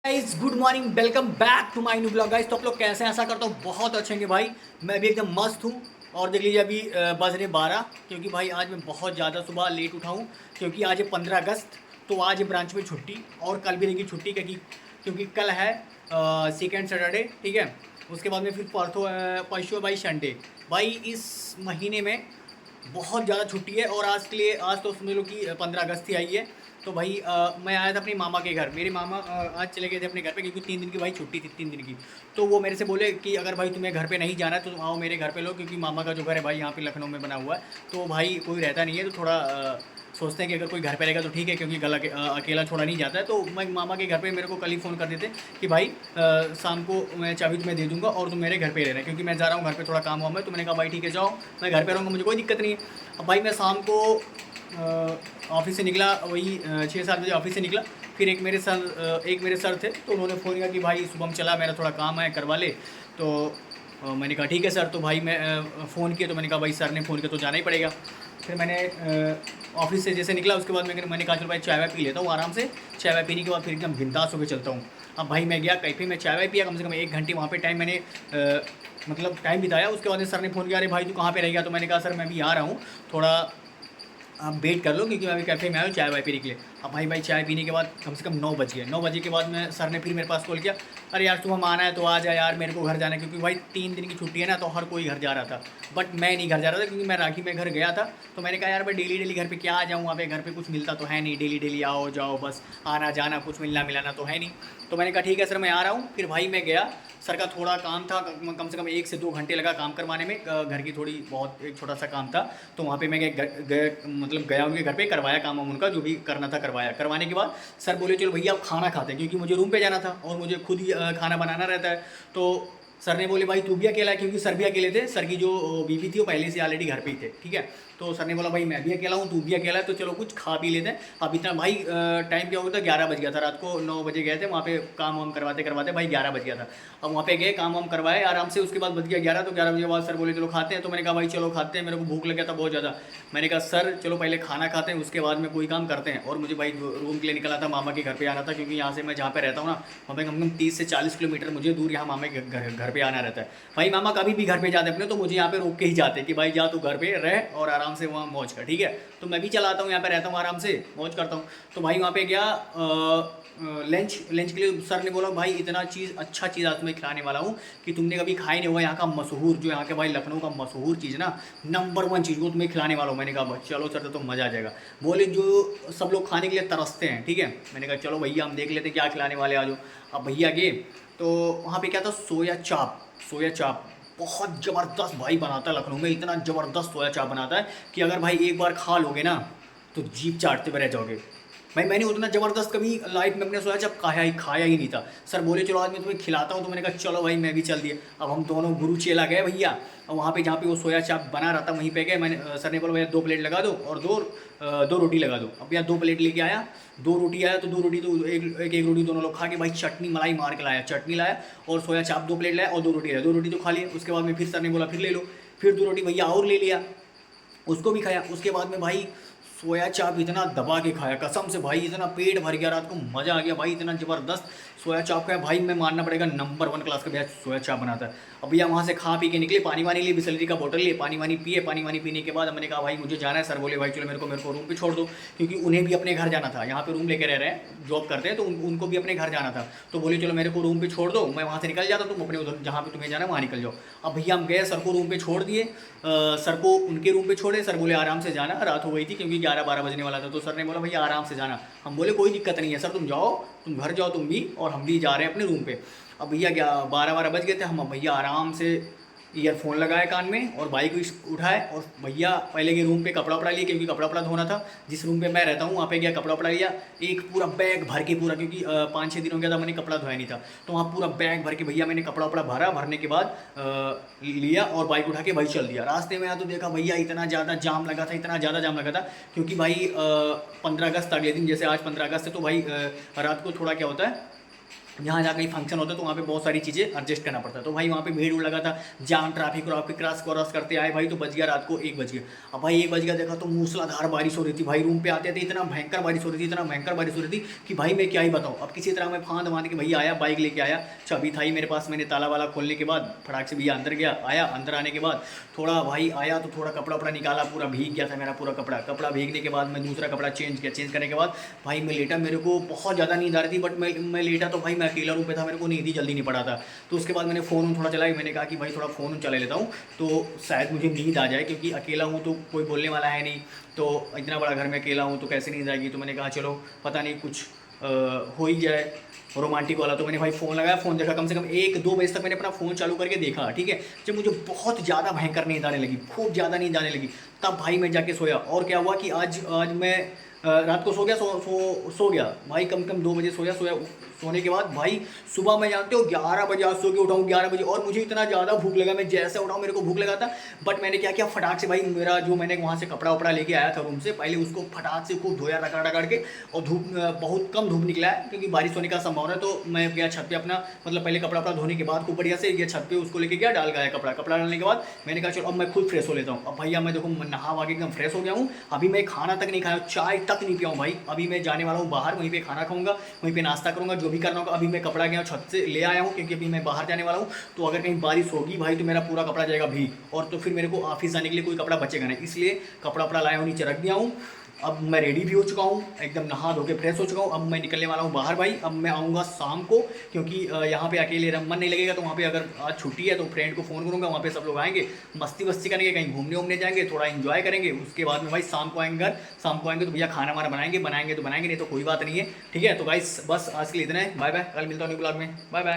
Guys good morning, welcome back to my new blog. Guys तो आप लोग कैसे हैं? ऐसा करता हूँ बहुत अच्छे हैं भाई। मैं भी एकदम मस्त हूँ। और देख लीजिए अभी बज रहे 12, क्योंकि भाई आज मैं बहुत ज़्यादा सुबह लेट उठा हूँ, क्योंकि आज है 15 अगस्त। तो आज है ब्रांच में छुट्टी, और कल भी रहेगी छुट्टी, क्योंकि कल है सेकेंड सैटरडे, ठीक है। उसके बाद में फिर परसों परसों भाई संडे। भाई इस महीने में बहुत ज़्यादा छुट्टी है। और आज के लिए, आज तो समझ लो कि 15 अगस्त ही आई है। तो भाई मैं आया था अपने मामा के घर। मेरे मामा आज चले गए थे अपने घर पे, क्योंकि 3 दिन की भाई छुट्टी थी, 3 दिन की। तो वो मेरे से बोले कि अगर भाई तुम्हें घर पे नहीं जाना है तो तुम आओ मेरे घर पे लो, क्योंकि मामा का जो घर है भाई यहाँ पे लखनऊ में बना हुआ है। तो भाई कोई रहता नहीं है, तो थोड़ा सोचते हैं कि अगर कोई घर पे रहेगा तो ठीक है, क्योंकि अकेला छोड़ा नहीं जाता है। तो मैं मामा के घर पे मेरे को कल ही फ़ोन कर देते कि भाई शाम को मैं चाबी तुम्हें दे दूँगा और तुम मेरे घर पे रहना, क्योंकि मैं जा रहा हूँ घर पे थोड़ा काम हुआ मैं। तो मैंने कहा भाई ठीक है जाओ, मैं घर पे रहूँगा, मुझे कोई दिक्कत नहीं है। अब भाई मैं शाम को ऑफिस से निकला, वही 6-7 बजे ऑफिस से निकला। फिर एक मेरे सर थे, तो उन्होंने फ़ोन किया कि भाई शुभम चला, मेरा थोड़ा काम है करवा ले। तो मैंने कहा ठीक है सर। तो भाई मैं फ़ोन किया, तो मैंने कहा भाई सर ने फ़ोन किया तो जाना ही पड़ेगा। फिर मैंने ऑफिस से जैसे निकला, उसके बाद मैंने कहा चलो भाई चाय वाय पी लेता हूँ आराम से। चाय वाय पीने के बाद फिर एकदम बिंदास होकर चलता हूँ। अब भाई मैं गया कैफ़े में, चाय वाय पिया, कम से कम 1 घंटे वहाँ पे टाइम मैंने मतलब टाइम बिताया। उसके बाद सर ने फ़ोन किया, अरे भाई तू कहाँ पे रह गया? तो मैंने कहा सर मैं भी आ रहा हूँ, थोड़ा आप वेट कर लो, क्योंकि मैं अभी कैफ़े में आया हूँ चाय वाय पीने के लिए। अब भाई चाय पीने के बाद कम से कम 9 बज गए। 9 बजे के बाद मैं सर ने फिर मेरे पास कॉल किया, अरे यार तुम आना है तो आ जा यार, मेरे को घर जाना है। क्योंकि भाई 3 दिन की छुट्टी है ना, तो हर कोई घर जा रहा था, बट मैं नहीं घर जा रहा था, क्योंकि मैं राखी में घर गया था। तो मैंने कहा यार मैं डेली डेली घर पे क्या आ जाऊँ, वहाँ पे घर पे कुछ मिलता तो है नहीं, डेली डेली आओ जाओ बस, आना जाना, कुछ मिलना मिलाना तो है नहीं। तो मैंने कहा ठीक है सर मैं आ रहा हूँ। फिर भाई मैं गया, सर का थोड़ा काम था, कम से कम 1 से 2 घंटे लगा काम करवाने में। घर की थोड़ी बहुत एक छोटा सा काम था। तो वहाँ पे मैं मतलब गया उनके घर पे, करवाया काम वाम उनका जो भी करना था करवाया। करवाने के बाद सर बोले चलो भैया आप खाना खाते हैं, क्योंकि मुझे रूम पे जाना था और मुझे खुद ही खाना बनाना रहता है। तो सर ने बोले भाई तू भी अकेला है, क्योंकि सर भी अकेले थे। सर की जो बीवी थी वो पहले से ऑलरेडी घर पे ही थे, ठीक है। तो सर ने बोला भाई मैं भी अकेला हूँ, तू भी अकेला है, तो चलो कुछ खा पी लेते हैं। अब इतना भाई टाइम क्या हो गया था, 11 बज गया था। रात को 9 बजे गए थे वहाँ पे, काम वाम करवाते करवाते भाई 11 बज गया था। अब वहाँ पे गए, काम वाम करवाए आराम से। उसके बाद बज गया 11, तो 11 बजे के बाद सर बोले चलो खाते हैं। तो मैंने कहा भाई चलो खाते हैं, मेरे को भूख लग गया था बहुत ज़्यादा। मैंने कहा सर चलो पहले खाना खाते हैं, उसके बाद में कोई काम करते हैं। और मुझे भाई रूम के लिए निकला था, मामा के घर पे आना था, क्योंकि यहाँ से मैं जहाँ पे रहता हूँ ना, वहाँ पे कम से कम 30 से 40 किलोमीटर मुझे दूर यहाँ मामा के घर पे आना रहता है। भाई मामा कभी भी घर पे जाते अपने, तो मुझे यहाँ पे रोक के ही जाते कि भाई जा तू घर पे रह और आराम से वहाँ मौज कर, ठीक है। तो मैं भी चला आता हूँ, यहाँ पे रहता हूँ, आराम से मौज करता हूँ। तो भाई वहाँ पे गया लंच लंच के लिए। सर ने बोला भाई इतना चीज़, अच्छा चीज़ आज तुम्हें खिलाने वाला हूँ कि तुमने कभी खाई नहीं होगा। यहाँ का मशहूर, जो यहाँ के भाई लखनऊ का मशहूर चीज़ ना, नंबर 1 चीज़ वो तुम्हें खिलाने वाला हूँ। मैंने कहा चलो सर तो मज़ा आ जाएगा। बोले जो सब लोग खाने के लिए तरसते हैं, ठीक है। मैंने कहा चलो भैया हम देख लेते हैं क्या खिलाने वाले आज। अब भैया गए तो वहाँ पे क्या था, सोया चाप। सोया चाप बहुत ज़बरदस्त भाई बनाता है लखनऊ में, इतना ज़बरदस्त सोया चाप बनाता है कि अगर भाई एक बार खा लोगे ना तो जीभ चाटते हुए रह जाओगे। भाई मैंने उतना ज़बरदस्त कभी लाइफ में अपने सोया चाप खाया ही नहीं था। सर बोले चलो आज मैं तुम्हें खिलाता हूँ। तो मैंने कहा चलो भाई मैं भी चल दिया। अब हम दोनों गुरु चेला गए भैया, और वहाँ पे जहाँ पे वो सोया चाप बना रहा था वहीं पे गए। मैंने सर ने बोला भैया 2 प्लेट लगा दो और दो रोटी लगा दो। अब भैया 2 प्लेट लेके आया, 2 रोटी आया, तो 2 रोटी तो एक रोटी दोनों लोग खा के भाई चटनी मलाई मार के लाया। चटनी लाया और सोया चाप 2 प्लेट लाया और 2 रोटी लाया। 2 रोटी तो खा लिया। उसके बाद में फिर सर ने बोला फिर ले लो। फिर 2 रोटी भैया और ले लिया, उसको भी खाया। उसके बाद में भाई सोया चाप इतना दबा के खाया, कसम से भाई इतना पेट भर गया, रात को मज़ा आ गया भाई। इतना ज़बरदस्त सोया चाप खाया भाई, मैं मानना पड़ेगा नंबर 1 क्लास का भैया सोया चाप बनाता है। अब भैया वहाँ से खा पी के निकले, पानी वानी लिए, बिसलरी का बोतल लिए, पानी वानी पिए। पानी वानी पीने के बाद मैंने कहा भाई मुझे जाना है। सर बोले भाई चलो मेरे को रूम पे छोड़ दो, क्योंकि उन्हें भी अपने घर जाना था। यहाँ पे रूम लेके रह रहे हैं, जॉब करते हैं, तो उनको भी अपने घर जाना था। तो बोले चलो मेरे को रूम पे छोड़ दो, मैं वहाँ से निकल जाता, तुम अपने उधर जहाँ पे तुम्हें जाना है वहाँ निकल जाओ। अब भैया हम गए, सर को रूम पे छोड़ दिए। सर को उनके रूम पे छोड़े। सर बोले आराम से जाना, रात हो गई थी, क्योंकि 11-12 बजने वाला था। तो सर ने बोला भैया आराम से जाना। हम बोले कोई दिक्कत नहीं है सर, तुम जाओ, तुम घर जाओ तुम भी, और हम भी जा रहे हैं अपने रूम पे। अब भैया क्या 12-12 बज गए थे। हम भैया आराम से ईयरफोन लगाए कान में और बाइक उठाए, और भैया पहले के रूम पे कपड़ा उपड़ा लिए, क्योंकि कपड़ा उपड़ा धोना था। जिस रूम पे मैं रहता हूँ वहाँ पे गया, कपड़ा उपड़ा लिया, एक पूरा बैग भर के पूरा, क्योंकि 5-6 दिन हो गया था मैंने कपड़ा धोया नहीं था। तो वहाँ पूरा बैग भर के भैया मैंने कपड़ा उपड़ा भरा। भरने के बाद लिया और बाइक उठा के भाई चल दिया। रास्ते में आया तो देखा भैया इतना ज़्यादा जाम लगा था, इतना ज़्यादा जाम लगा था, क्योंकि भाई 15 अगस्त अगले दिन, जैसे आज 15 अगस्त है, तो भाई रात को थोड़ा क्या होता है, जहाँ जहाँ कहीं फंक्शन होता है तो वहाँ पे बहुत सारी चीज़ें एडजस्ट करना पड़ता है। तो भाई वहाँ पे भीड़ उड़ लगा था, जाम ट्रैफिक और आपके क्रॉस क्रॉस करते आए भाई, तो बज गया रात को 1 बज गया। अब भाई 1 बज गया, देखा तो मूसलाधार बारिश हो रही थी भाई, रूम पे आते थे इतना भयंकर बारिश हो रही थी, इतना भयंकर बारिश हो रही थी कि भाई मैं क्या ही बताऊँ। अब किसी तरह मैं फांद मार के भैया आया, बाइक लेके आया, चाबी था ही मेरे पास, मैंने ताला वाला खोलने के बाद फटाक से भैया अंदर गया, आया अंदर आने के बाद थोड़ा भाई आया तो थोड़ा कपड़ा वपड़ा निकाला, पूरा भीग गया था मेरा पूरा कपड़ा भीगने के बाद मैं दूसरा कपड़ा चेंज किया, चेंज करने के बाद भाई मैं लेटा, मेरे को बहुत ज़्यादा नींद आ रही थी, बट मैं लेटा तो भाई मैं अकेला रूम पे था, मेरे को नींद ही जल्दी नहीं पड़ा था। तो उसके बाद मैंने फ़ोन थोड़ा चलाया, मैंने कहा कि भाई थोड़ा फ़ोन चला लेता हूँ तो शायद मुझे नींद आ जाए, क्योंकि अकेला हूँ तो कोई बोलने वाला है नहीं, तो इतना बड़ा घर में अकेला हूँ तो कैसे नींद आएगी। तो मैंने कहा चलो पता नहीं कुछ हो ही जाए रोमांटिक वाला। तो मैंने भाई फ़ोन लगाया, फ़ोन देखा, कम से कम 1-2 बजे तक मैंने अपना फ़ोन चालू करके देखा, ठीक है। जब मुझे बहुत ज़्यादा भयंकर नींद आने लगी, खूब ज़्यादा नींद आने लगी, तब भाई मैं जाके सोया। और क्या हुआ कि आज मैं रात को सो गया, सो गया भाई, कम से कम 2 बजे सोया। सोने के बाद भाई सुबह मैं जानते हो 11 बजे आज सो के उठाऊँ 11 बजे, और मुझे इतना ज़्यादा भूख लगा, मैं जैसे उठाऊँ मेरे को भूख लगा था। बट मैंने क्या किया, फटाक से भाई मेरा जो मैंने वहाँ से कपड़ा वपड़ा लेके आया था रूम से, पहले उसको फटाक से खूब धोया रगड़ रगड़ के, और धूप बहुत कम धूप निकला है क्योंकि बारिश होने का संभावना है। तो मैं गया छत पे अपना, मतलब पहले कपड़ा वपड़ा धोने के बाद खूब बढ़िया से ये छत पे उसको लेके गया, डाल गया कपड़ा डालने के बाद मैंने कहा चलो अब मैं खुद फ्रेश हो लेता हूँ। अब भैया मैं देखो नहा वहा के एकदम फ्रेश हो गया हूँ, अभी मैं खाना तक नहीं खाया, चाय तक नहीं पिया हूँ भाई। अभी मैं जाने वाला हूँ बाहर, वहीं पे खाना खाऊंगा, वहीं पे नाश्ता करूंगा, जो भी करना होगा। अभी मैं कपड़ा गया छत से ले आया हूँ क्योंकि अभी मैं बाहर जाने वाला हूँ, तो अगर कहीं बारिश होगी भाई तो मेरा पूरा कपड़ा जाएगा भीग, और तो फिर मेरे को ऑफिस जाने के लिए कोई कपड़ा बचेगा नहीं, इसलिए कपड़ा वपड़ा लाया हूँ, नीचे रख दिया हूँ। अब मैं रेडी भी हो चुका हूँ, एकदम नहा धो के फ्रेश हो चुका हूँ। अब मैं निकलने वाला हूँ बाहर भाई, अब मैं आऊँगा शाम को, क्योंकि यहाँ पे अकेले मन नहीं लगेगा। तो वहाँ पे अगर आज छुट्टी है तो फ्रेंड को फ़ोन करूँगा, वहाँ पे सब लोग आएंगे, मस्ती वस्ती करेंगे, कहीं घूमने वूमने जाएंगे, थोड़ा इन्जॉय करेंगे। उसके बाद में भाई शाम को आएंगे घर, शाम को आएंगे तो भैया खाना वाना बनाएंगे तो बनाएंगे, नहीं तो कोई बात नहीं है, ठीक है। तो गाइस बस आज के लिए इतना है, बाय बाय, कल मिलता हूँ न्यू ब्लॉग में, बाय बाय।